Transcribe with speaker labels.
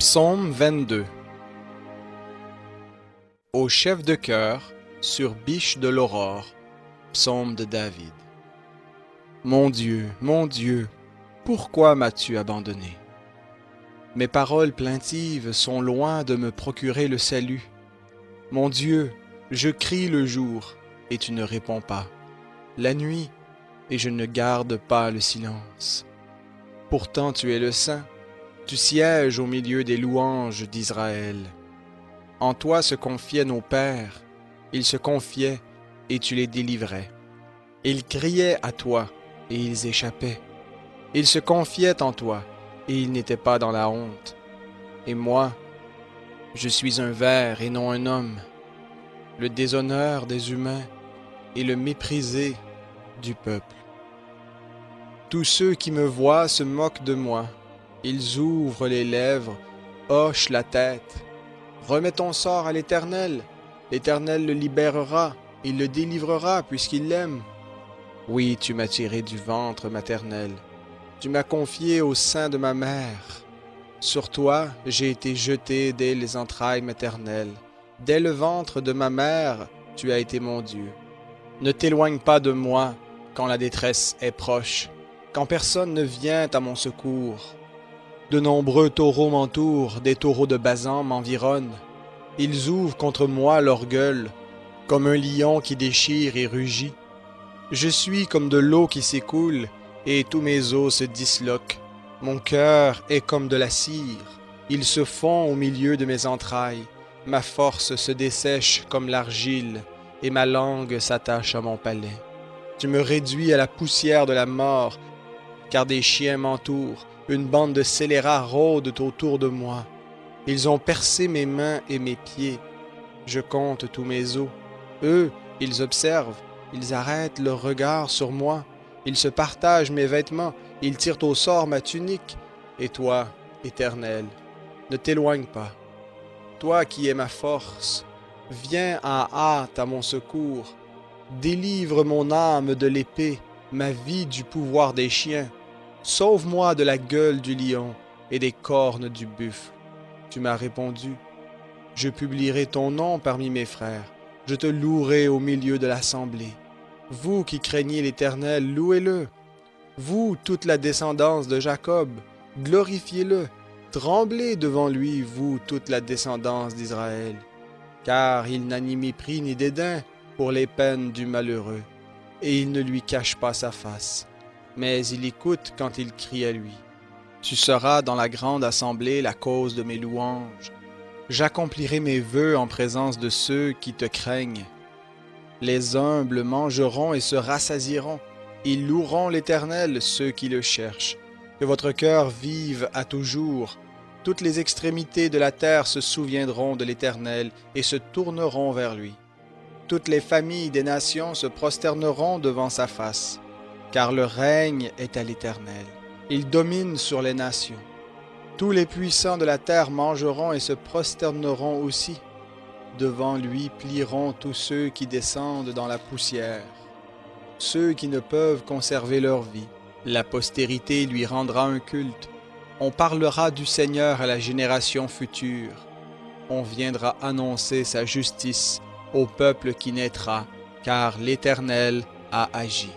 Speaker 1: Psaume 22. Au chef de chœur, sur Biche de l'aurore, psaume de David. Mon Dieu, pourquoi m'as-tu abandonné? Mes paroles plaintives sont loin de me procurer le salut. Mon Dieu, je crie le jour, et tu ne réponds pas. La nuit, et je ne garde pas le silence. Pourtant tu es le Saint, tu sièges au milieu des louanges d'Israël. En toi se confiaient nos pères, ils se confiaient, et tu les délivrais. Ils criaient à toi, et ils échappaient. Ils se confiaient en toi, et ils n'étaient pas dans la honte. Et moi, je suis un ver et non un homme, le déshonneur des humains et le méprisé du peuple. Tous ceux qui me voient se moquent de moi. Ils ouvrent les lèvres, hochent la tête. Remets ton sort à l'Éternel. L'Éternel le libérera, il le délivrera puisqu'il l'aime. Oui, tu m'as tiré du ventre maternel. Tu m'as confié au sein de ma mère. Sur toi, j'ai été jeté dès les entrailles maternelles. Dès le ventre de ma mère, tu as été mon Dieu. Ne t'éloigne pas de moi quand la détresse est proche, quand personne ne vient à mon secours. De nombreux taureaux m'entourent, des taureaux de Basan m'environnent. Ils ouvrent contre moi leur gueule, comme un lion qui déchire et rugit. Je suis comme de l'eau qui s'écoule, et tous mes os se disloquent. Mon cœur est comme de la cire, il se fond au milieu de mes entrailles. Ma force se dessèche comme l'argile, et ma langue s'attache à mon palais. Tu me réduis à la poussière de la mort, car des chiens m'entourent. Une bande de scélérats rôdent autour de moi. Ils ont percé mes mains et mes pieds. Je compte tous mes os. Eux, ils observent, ils arrêtent leur regard sur moi. Ils se partagent mes vêtements, ils tirent au sort ma tunique. Et toi, Éternel, ne t'éloigne pas. Toi qui es ma force, viens en hâte à mon secours. Délivre mon âme de l'épée, ma vie du pouvoir des chiens. Sauve-moi de la gueule du lion et des cornes du buffle. Tu m'as répondu. Je publierai ton nom parmi mes frères. Je te louerai au milieu de l'assemblée. Vous qui craignez l'Éternel, louez-le. Vous, toute la descendance de Jacob, glorifiez-le. Tremblez devant lui, vous, toute la descendance d'Israël. Car il n'a ni mépris ni dédain pour les peines du malheureux, et il ne lui cache pas sa face. Mais il écoute quand il crie à lui. Tu seras dans la grande assemblée la cause de mes louanges. J'accomplirai mes vœux en présence de ceux qui te craignent. Les humbles mangeront et se rassasieront. Ils loueront l'Éternel, ceux qui le cherchent. Que votre cœur vive à toujours. Toutes les extrémités de la terre se souviendront de l'Éternel et se tourneront vers lui. Toutes les familles des nations se prosterneront devant sa face. Car le règne est à l'Éternel. Il domine sur les nations. Tous les puissants de la terre mangeront et se prosterneront aussi. Devant lui plieront tous ceux qui descendent dans la poussière, ceux qui ne peuvent conserver leur vie. La postérité lui rendra un culte. On parlera du Seigneur à la génération future. On viendra annoncer sa justice au peuple qui naîtra, car l'Éternel a agi.